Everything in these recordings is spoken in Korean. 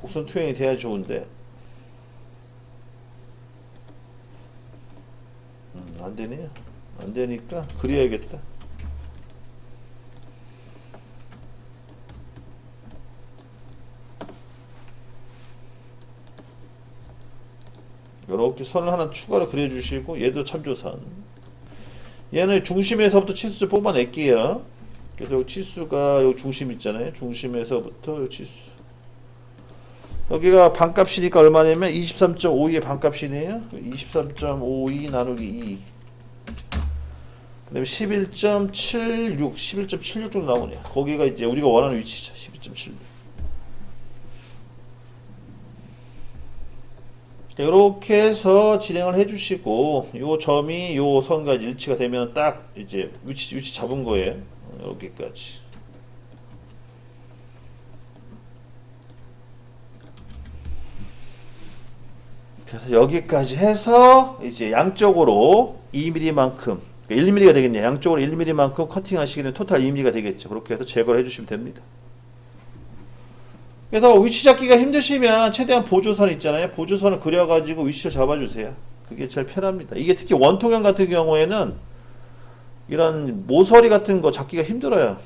곡선 투영이 돼야 좋은데. 안되네요. 안되니까 그려야겠다. 이렇게 선을 하나 추가로 그려주시고, 얘도 참조선. 얘는 중심에서부터 치수 좀 뽑아낼게요. 그래서 여기 치수가 여기 중심 있잖아요. 중심에서부터 여기 치수. 여기가 반값이니까 얼마냐면 23.52의 반값이네요. 23.52 나누기 2. 그 다음에 11.76 정도 나오네요. 거기가 이제 우리가 원하는 위치죠. 12.76. 이렇게 해서 진행을 해주시고, 요 점이 요 선과 일치가 되면 딱 이제 위치 잡은 거예요. 여기까지. 그래서 여기까지 해서 이제 양쪽으로 2mm만큼, 1mm가 되겠네요. 양쪽으로 1mm만큼 커팅 하시기는 토탈 2mm가 되겠죠. 그렇게 해서 제거를 해주시면 됩니다. 그래서 위치 잡기가 힘드시면 최대한 보조선 있잖아요. 보조선을 그려가지고 위치를 잡아주세요. 그게 제일 편합니다. 이게 특히 원통형 같은 경우에는 이런 모서리 같은 거 잡기가 힘들어요.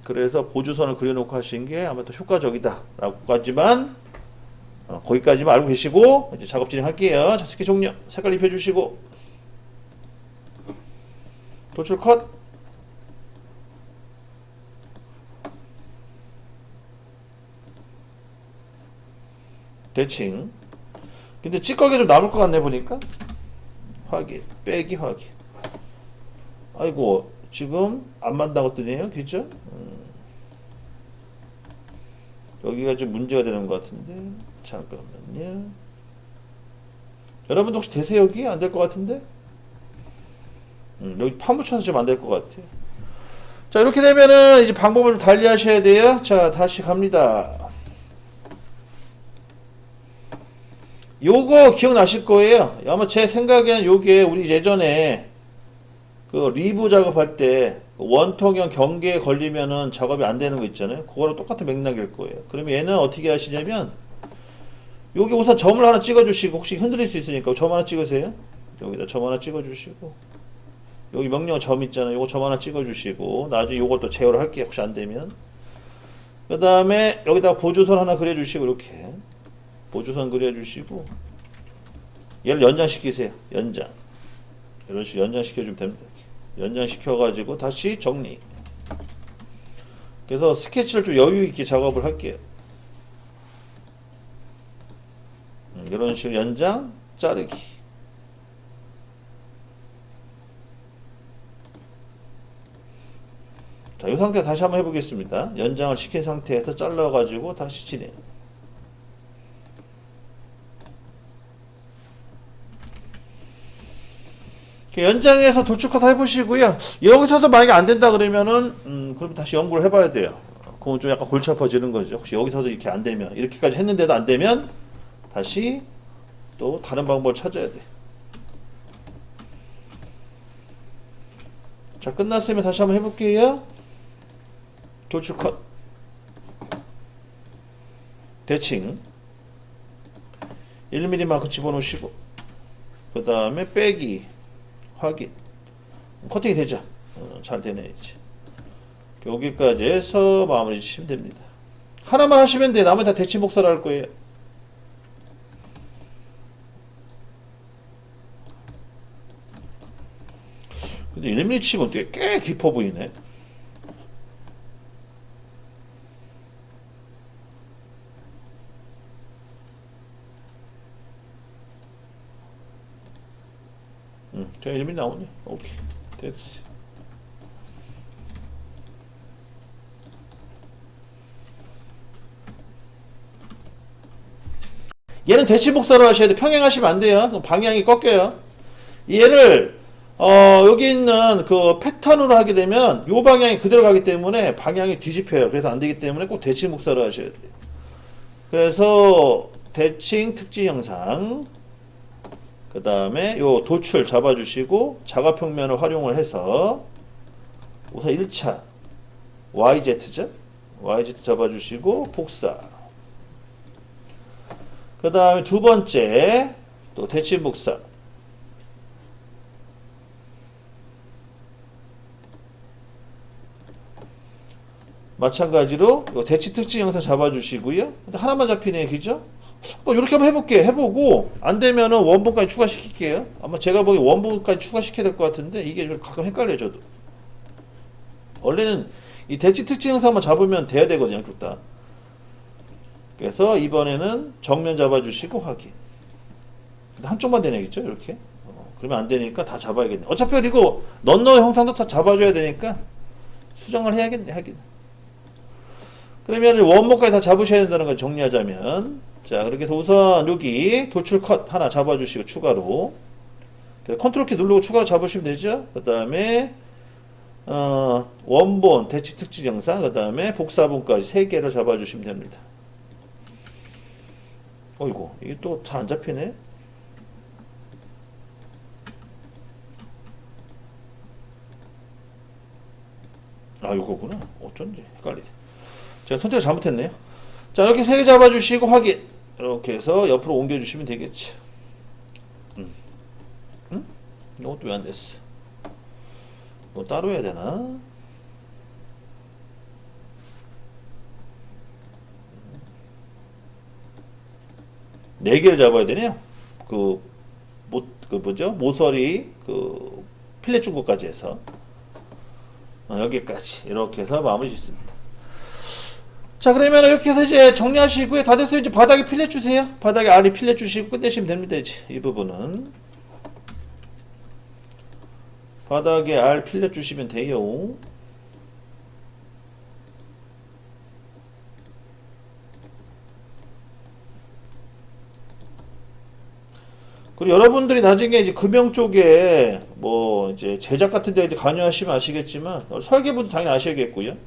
그래서 보조선을 그려놓고 하신 게 아마 더 효과적이다 라고까지만 거기까지만 알고 계시고 이제 작업 진행할게요. 자, 스케치 종료. 색깔 입혀주시고 도출 컷. 대칭. 근데 찌꺼기 좀 남을 것 같네 보니까. 확인. 빼기 확인. 아이고 지금 안 맞다고 뜨네요. 그죠? 여기가 좀 문제가 되는 것 같은데. 잠깐만요. 여러분도 혹시 되세요? 여기 안 될 것 같은데? 여기 파묻혀서 좀 안 될 것 같아요. 자, 이렇게 되면은 이제 방법을 좀 달리 하셔야 돼요. 자, 다시 갑니다. 요거 기억나실 거예요. 아마 제 생각에는 요게 우리 예전에 그 리브 작업할 때 원통형 경계에 걸리면은 작업이 안 되는 거 있잖아요. 그거랑 똑같은 맥락일 거예요. 그러면 얘는 어떻게 하시냐면 여기 우선 점을 하나 찍어주시고, 혹시 흔들릴 수 있으니까 점 하나 찍으세요. 여기다 점 하나 찍어주시고, 여기 명령 점 있잖아요. 요거 점 하나 찍어주시고, 나중에 요것도 제어를 할게요. 혹시 안 되면. 그 다음에 여기다 보조선 하나 그려주시고, 이렇게 보조선 그려주시고, 얘를 연장시키세요. 연장. 이런 식으로 연장시켜주면 됩니다. 연장시켜가지고 다시 정리. 그래서 스케치를 좀 여유있게 작업을 할게요. 이런 식으로 연장, 자르기. 자, 이 상태 다시 한번 해보겠습니다. 연장을 시킨 상태에서 잘라가지고 다시 진행. 연장해서 도출컷 해보시고요. 여기서도 만약에 안 된다 그러면은, 그럼 다시 연구를 해봐야 돼요. 그건 좀 약간 골치 아파지는 거죠. 혹시 여기서도 이렇게 안 되면, 이렇게까지 했는데도 안 되면, 다시 또 다른 방법을 찾아야 돼. 자, 끝났으면 다시 한번 해볼게요. 도출 컷. 대칭. 1mm만큼 집어넣으시고, 그 다음에 빼기. 확인. 커팅이 되죠? 잘 되네, 이제. 여기까지 해서 마무리 주시면 됩니다. 하나만 하시면 돼. 나머지 다 대칭 복사를 할 거예요. 근데 1mm 치면 되게 꽤 깊어 보이네. 자, 1mm 나오네. 오케이. 됐어. 얘는 대칭 복사를 하셔야 돼. 평행하시면 안 돼요. 그럼 방향이 꺾여요. 얘를 여기 있는 그 패턴으로 하게 되면 요 방향이 그대로 가기 때문에 방향이 뒤집혀요. 그래서 안 되기 때문에 꼭 대칭 복사를 하셔야 돼요. 그래서 대칭 특징 형상, 그 다음에 요 도출 잡아주시고 자가평면을 활용을 해서 우선 1차 YZ죠? YZ 잡아주시고 복사. 그 다음에 두 번째 또 대칭북사. 마찬가지로 대치 특징 영상 잡아주시고요. 하나만 잡히네, 그죠? 이렇게 한번 해볼게. 해보고 안 되면은 원본까지 추가시킬게요. 아마 제가 보기 원본까지 추가시켜야 될 것 같은데 이게 좀 가끔 헷갈려요, 저도. 원래는 이 대치 특징 영상만 잡으면 돼야 되거든요, 둘 다. 그래서 이번에는 정면 잡아주시고 확인. 한쪽만 되네겠죠, 이렇게. 그러면 안 되니까 다 잡아야겠네. 어차피 그리고 넌너 형상도 다 잡아줘야 되니까 수정을 해야겠네, 하긴. 그러면 원목까지 다 잡으셔야 된다는 걸 정리하자면, 자, 그렇게 해서 우선 여기 돌출 컷 하나 잡아주시고 추가로 컨트롤 키 누르고 추가로 잡으시면 되죠. 그 다음에 원본 대치 특징 영상, 그 다음에 복사본까지 3개를 잡아주시면 됩니다. 어이구, 이게 또 다 안 잡히네. 아, 이거구나. 어쩐지 헷갈리네. 제가 선택을 잘못했네요. 자, 이렇게 3개 잡아주시고 확인. 이렇게 해서 옆으로 옮겨주시면 되겠죠. 이것도 왜 안 됐어? 뭐 따로 해야 되나? 네 개를 잡아야 되네요. 그 뭐죠? 모서리, 필렛 중국까지 해서. 여기까지. 이렇게 해서 마무리 짓습니다. 자, 그러면 이렇게 해서 이제 정리하시고요. 다 됐어요. 이제 바닥에 필렛 주세요. 바닥에 알이 필렛 주시고 끝내시면 됩니다. 이제 이 부분은. 바닥에 알 필렛 주시면 돼요. 그리고 여러분들이 나중에 이제 금형 쪽에 뭐 이제 제작 같은 데 이제 관여하시면 아시겠지만 설계부도 당연히 아셔야겠고요.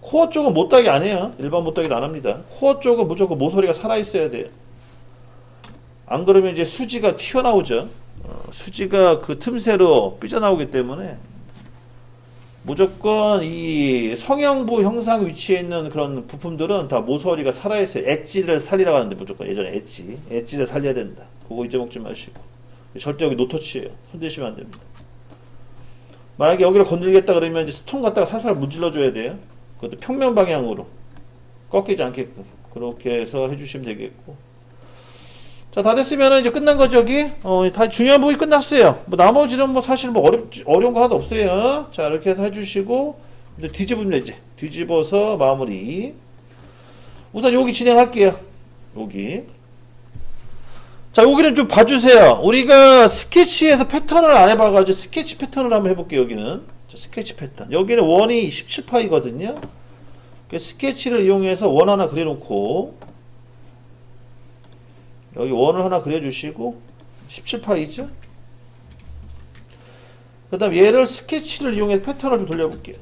코어 쪽은 못따기 안 해요. 일반 못따기도 안 합니다. 코어 쪽은 무조건 모서리가 살아있어야 돼요. 안 그러면 이제 수지가 튀어나오죠. 수지가 그 틈새로 삐져나오기 때문에 무조건 이 성형부 형상 위치에 있는 그런 부품들은 다 모서리가 살아있어요. 엣지를 살리라고 하는데 무조건 예전에 엣지를 살려야 된다. 그거 잊어먹지 마시고. 절대 여기 노터치예요. 손대시면 안 됩니다. 만약에 여기를 건들겠다 그러면 이제 스톤 갖다가 살살 문질러 줘야 돼요. 그것도 평면 방향으로 꺾이지 않게끔 그렇게 해서 해주시면 되겠고. 자, 다 됐으면 이제 끝난 거죠, 여기. 다 중요한 부분이 끝났어요. 뭐 나머지는 뭐 사실 뭐 어려운 거 하나도 없어요. 자, 이렇게 해서 해주시고 이제 뒤집으면 이제 뒤집어서 마무리. 우선 여기 진행할게요. 여기. 자, 여기는 좀 봐주세요. 우리가 스케치에서 패턴을 안 해봐가지고 스케치 패턴을 한번 해볼게요. 여기는 자, 스케치 패턴. 여기는 원이 17파이거든요. 스케치를 이용해서 원 하나 그려놓고 여기 원을 하나 그려주시고 17파이죠. 그 다음 얘를 스케치를 이용해서 패턴을 좀 돌려볼게요.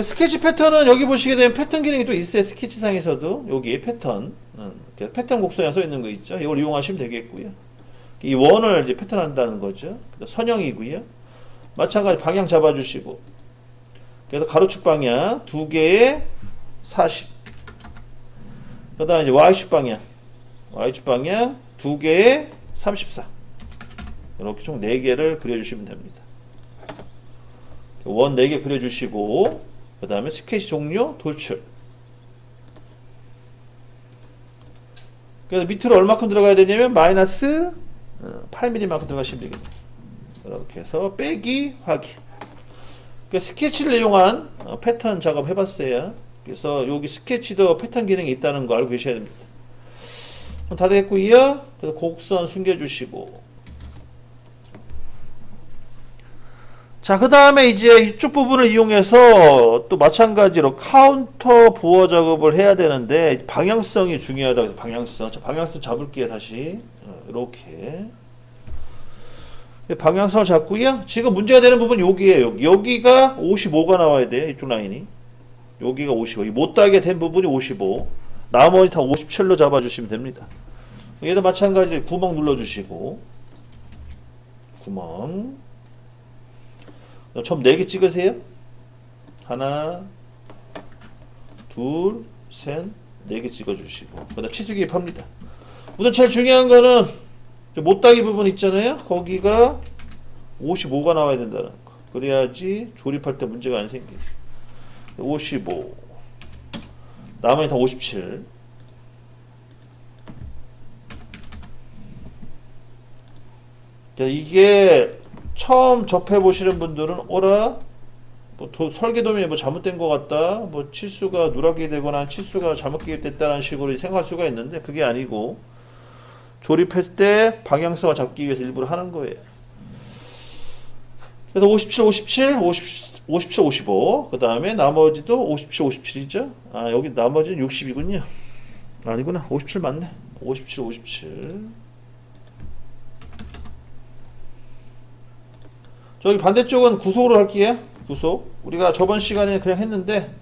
스케치 패턴은 여기 보시게 되면 패턴 기능이 또 있어요. 스케치상에서도 여기 패턴 패턴 곡선에 써 있는 거 있죠. 이걸 이용하시면 되겠고요. 이 원을 이제 패턴 한다는 거죠. 선형이고요. 마찬가지 방향 잡아주시고 그래서 가로축 방향 2개에 40. 그 다음에 이제 Y축 방향 2개에 34. 이렇게 총 4개를 그려주시면 됩니다. 원 4개 그려주시고 그 다음에 스케치 종료 돌출. 그래서 밑으로 얼마큼 들어가야 되냐면 마이너스 8mm만큼 들어가시면 되겠네요. 이렇게 해서 빼기 확인. 스케치를 이용한 패턴 작업 해봤어요. 그래서 여기 스케치도 패턴 기능이 있다는 거 알고 계셔야 됩니다. 다 됐고요. 그래서 곡선 숨겨주시고 자, 그 다음에 이제 이쪽 부분을 이용해서 또 마찬가지로 카운터 보어 작업을 해야 되는데 방향성이 중요하다. 그래서 방향성. 자, 방향성 잡을게요. 다시 이렇게 방향성을 잡고요. 지금 문제가 되는 부분 여기에요. 여기가 55가 나와야 돼요. 이쪽 라인이 여기가 55. 못 따게 된 부분이 55. 나머지 다 57로 잡아주시면 됩니다. 얘도 마찬가지로 구멍 눌러주시고 구멍 점 4개 찍으세요. 하나, 둘, 셋, 4개 찍어주시고 그 다음 치수 기입합니다. 우선 제일 중요한 거는 못따기 부분 있잖아요. 거기가 55가 나와야 된다는 거. 그래야지 조립할 때 문제가 안 생기지. 55 나머지 다 57. 자, 이게 처음 접해 보시는 분들은 오라 뭐 설계도면이 뭐 잘못된 것 같다, 뭐 치수가 누락이 되거나 치수가 잘못 기입됐다는 식으로 생각할 수가 있는데 그게 아니고 조립했을 때 방향성을 잡기 위해서 일부러 하는 거예요. 그래서 57, 57, 57, 55. 그 다음에 나머지도 57, 57이죠. 아, 여기 나머지는 60이군요. 아니구나. 57 맞네. 57, 57. 저기 반대쪽은 구속으로 할게요. 구속. 우리가 저번 시간에 그냥 했는데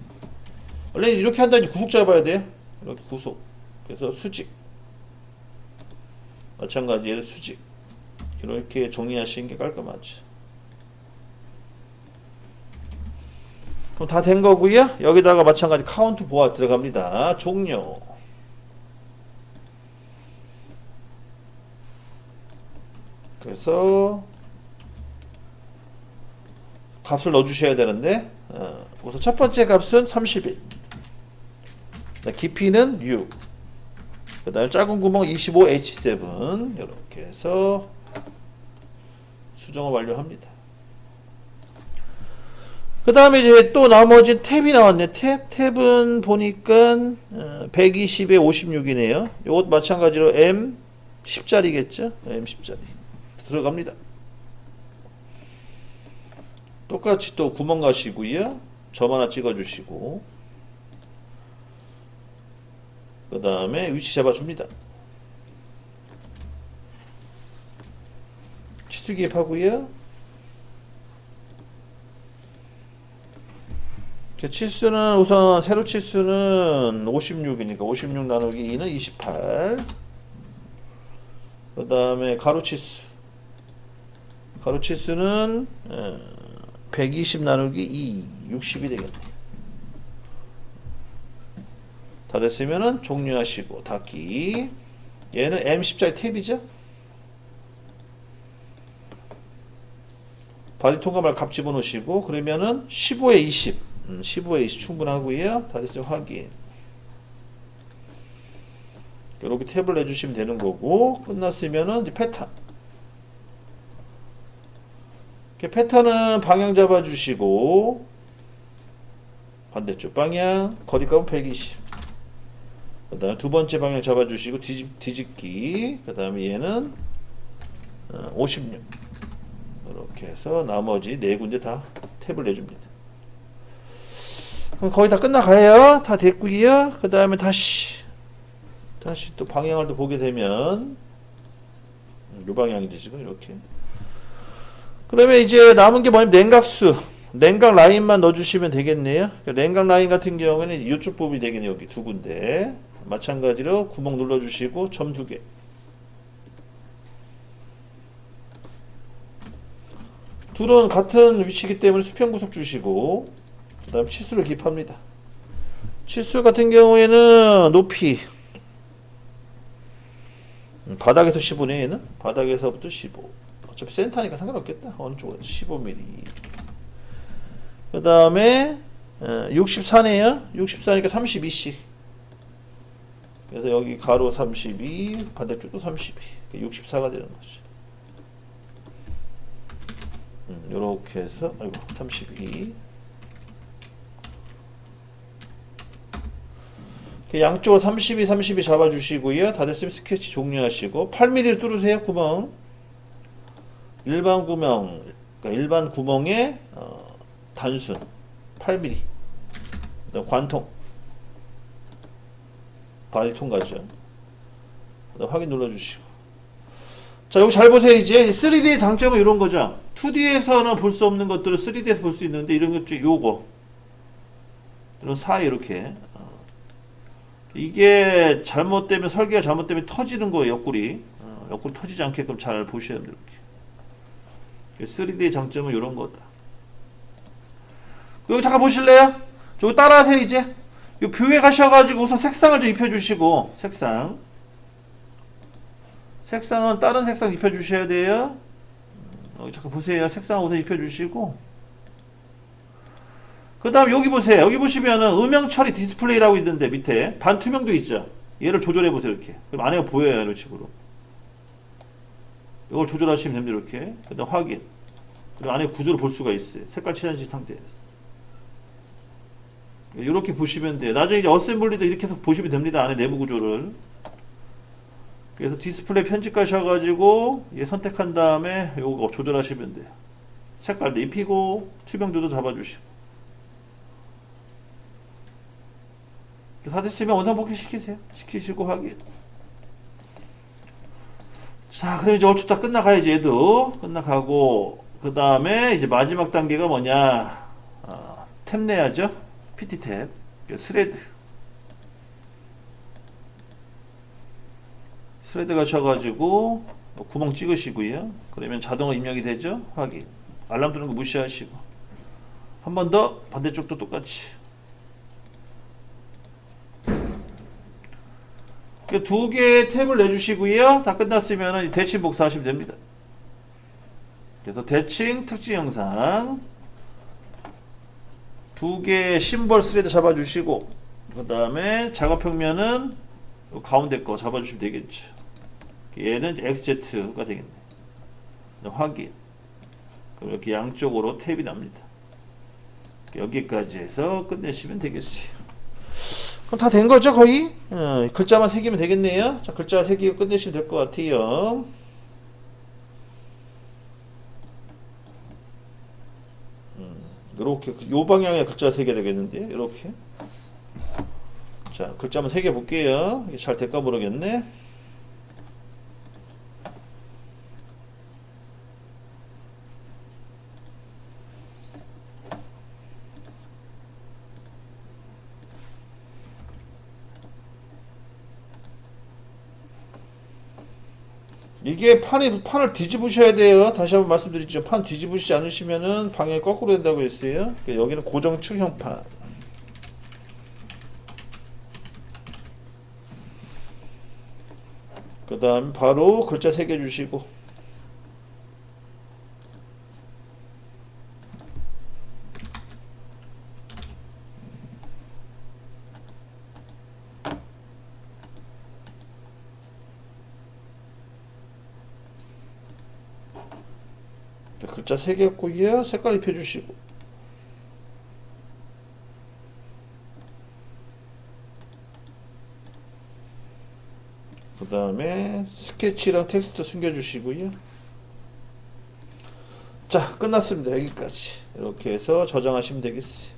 원래 이렇게 한다면 구속 잡아야 돼요. 이렇게 구속. 그래서 수직. 마찬가지로 수직. 이렇게 정리하시는 게 깔끔하죠. 그럼 다 된 거고요. 여기다가 마찬가지 카운트 보아 들어갑니다. 종료. 그래서 값을 넣어주셔야 되는데 우선 첫 번째 값은 31. 깊이는 6. 그 다음에 작은 구멍 25H7 이렇게 해서 수정을 완료합니다. 그 다음에 이제 또 나머지 탭이 나왔네. 탭은 보니까 120에 56이네요. 요것 마찬가지로 M10짜리겠죠? M10짜리 들어갑니다. 똑같이 또 구멍 가시고요. 점 하나 찍어주시고 그 다음에 위치 잡아줍니다. 치수 기입하고요. 치수는 우선 세로 치수는 56이니까 56 나누기 2는 28. 그 다음에 가로 치수는 120 나누기 2 60이 되겠네. 다 됐으면은 종료하시고 닫기. 얘는 M10짜리 탭이죠. 바디 통과말 값 집어넣으시고 그러면은 15에 20 15에 20 충분하고요. 다 됐으면 확인. 이렇게 탭을 내주시면 되는 거고 끝났으면은 이제 패턴. 패턴은 방향 잡아주시고 반대쪽 방향 거리값은 120. 그 다음에 두 번째 방향 잡아주시고 뒤집기. 그 다음에 얘는 56. 이렇게 해서 나머지 네 군데 다 탭을 내줍니다. 거의 다 끝나가요. 다 됐고요. 그 다음에 다시 또 방향을 또 보게 되면 요 방향이지 지금 이렇게. 그러면 이제 남은 게 뭐냐면 냉각수, 냉각 라인만 넣어주시면 되겠네요. 냉각 라인 같은 경우에는 이쪽 부분이 되겠네요. 여기 두 군데. 마찬가지로 구멍 눌러주시고 점 2개. 둘은 같은 위치이기 때문에 수평 구속 주시고 그 다음 치수를 기입합니다. 치수 같은 경우에는 높이 바닥에서 15네. 얘는 바닥에서부터 15. 어차피 센터니까 상관없겠다. 어느 쪽으로 15mm. 그 다음에 64네요. 64니까 32씩. 그래서 여기 가로 32, 반대쪽도 32. 64가 되는 거죠. 요렇게 해서 아이고 32. 양쪽으로 32, 32 잡아주시고요. 다 됐으면 스케치 종료하시고 8mm를 뚫으세요. 구멍. 일반 구멍, 그러니까 일반 구멍의 단순 8mm. 관통. 바디 통과죠. 확인 눌러주시고. 자, 여기 잘 보세요. 이제 3D의 장점은 이런 거죠. 2D에서는 볼 수 없는 것들을 3D에서 볼 수 있는데 이런 것 중에 요거. 이런 사이 이렇게. 이게 잘못되면 설계가 잘못되면 터지는 거예요. 옆구리. 옆구리 터지지 않게끔 잘 보셔야 됩니다. 이렇게. 3D의 장점은 이런 거다. 여기 잠깐 보실래요? 저거 따라하세요. 이제 이 뷰에 가셔가지고 우선 색상을 좀 입혀주시고, 색상은 다른 색상 입혀주셔야 돼요. 잠깐 보세요. 색상 우선 입혀주시고, 그 다음 여기 보세요. 여기 보시면은 음영 처리 디스플레이라고 있는데 밑에 반투명도 있죠. 얘를 조절해 보세요. 이렇게. 그럼 안에가 보여요. 이런 식으로. 이걸 조절하시면 됩니다. 이렇게. 그 다음 확인. 그리고 안에 구조를 볼 수가 있어요. 색깔 칠한지 상태에서. 이렇게 보시면 돼요. 나중에 이제 어셈블리도 이렇게 해서 보시면 됩니다. 안에 내부 구조를. 그래서 디스플레이 편집 가셔가지고 얘 선택한 다음에 요거 조절하시면 돼요. 색깔도 입히고 투명도도 잡아주시고. 다 됐으면 원상복귀 시키시고 확인. 자, 그럼 이제 얼추 다 끝나가야지. 얘도 끝나가고, 그 다음에 이제 마지막 단계가 뭐냐, 탭 내야죠. PT 탭, 스레드 가셔가지고 구멍 찍으시고요. 그러면 자동으로 입력이 되죠. 확인. 알람 뜨는 거 무시하시고, 한 번 더 반대쪽도 똑같이. 두 개의 탭을 내주시고요. 다 끝났으면 대칭 복사하시면 됩니다. 그래서 대칭 특징 영상 두 개의 심벌 스레드 잡아주시고, 그 다음에 작업 평면은 가운데 거 잡아주시면 되겠죠. 얘는 XZ가 되겠네. 확인. 그럼 이렇게 양쪽으로 탭이 납니다. 여기까지 해서 끝내시면 되겠어요. 그럼 다 된 거죠, 거의? 글자만 새기면 되겠네요. 자, 글자 새기고 끝내시면 될 것 같아요. 이렇게 요 방향에 글자 새겨야 되겠는데, 이렇게. 자, 글자 한번 새겨 볼게요. 이게 잘 될까 모르겠네. 이게 판을 뒤집으셔야 돼요. 다시 한번 말씀드리죠. 판 뒤집으시지 않으시면은 방향이 거꾸로 된다고 했어요. 여기는 고정축형 판. 그 다음 바로 글자 새겨주시고, 글자 새겼고요. 색깔 입혀주시고, 그 다음에 스케치랑 텍스트 숨겨주시고요. 자, 끝났습니다. 여기까지. 이렇게 해서 저장하시면 되겠어요.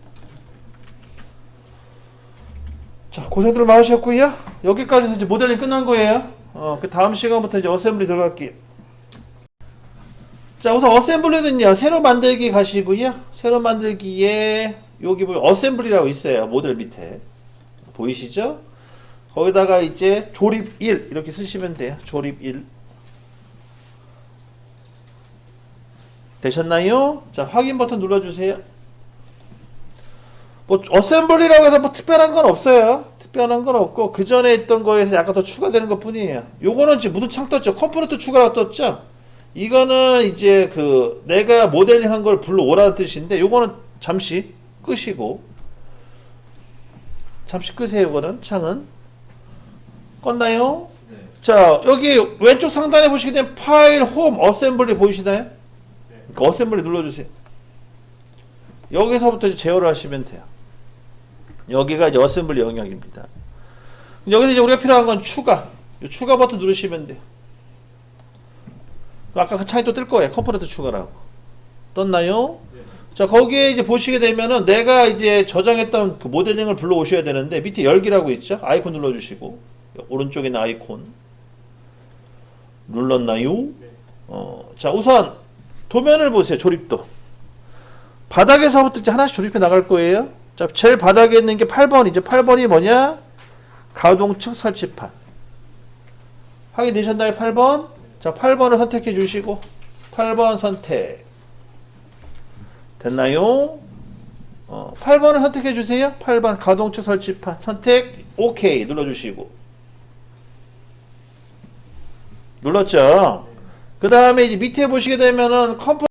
자, 고생들 많으셨고요. 여기까지 이제 모델링 끝난 거예요. 그 다음 시간부터 이제 어셈블리 들어갈게요. 자, 우선 어셈블리는요, 새로 만들기 가시고요. 새로 만들기에 여기 보면 어셈블리라고 있어요. 모델 밑에 보이시죠? 거기다가 이제 조립 1 이렇게 쓰시면 돼요. 조립 1 되셨나요? 자, 확인 버튼 눌러주세요. 뭐 어셈블리라고 해서 뭐 특별한 건 없어요. 특별한 건 없고 그 전에 있던 거에서 약간 더 추가되는 것 뿐이에요. 요거는 지금 무드 창 떴죠. 컴포넌트 추가가 떴죠. 이거는 이제 그 내가 모델링 한 걸 불러오라는 뜻인데, 요거는 잠시 끄시고, 잠시 끄세요. 요거는 창은 껐나요? 네. 자, 여기 왼쪽 상단에 보시게 되면 파일, 홈, 어셈블리 보이시나요? 네. 그러니까 어셈블리 눌러주세요. 여기서부터 이제 제어를 하시면 돼요. 여기가 이제 어셈블리 영역입니다. 여기서 이제 우리가 필요한 건 추가. 추가 버튼 누르시면 돼요. 아까 그 창이 또 뜰 거예요. 컴포넌트 추가라고. 떴나요? 네. 자, 거기에 이제 보시게 되면은 내가 이제 저장했던 그 모델링을 불러오셔야 되는데, 밑에 열기라고 있죠? 아이콘 눌러주시고, 오른쪽에 있는 아이콘. 눌렀나요? 네. 자, 우선 도면을 보세요. 조립도. 바닥에서부터 이제 하나씩 조립해 나갈 거예요. 자, 제일 바닥에 있는 게 8번이죠. 8번이 뭐냐? 가동측 설치판. 확인되셨나요? 8번? 자, 8번을 선택해 주시고 8번 선택 됐나요? 8번을 선택해 주세요. 8번 가동축 설치판 선택 오케이 눌러주시고 눌렀죠. 그 다음에 이제 밑에 보시게 되면은 컴포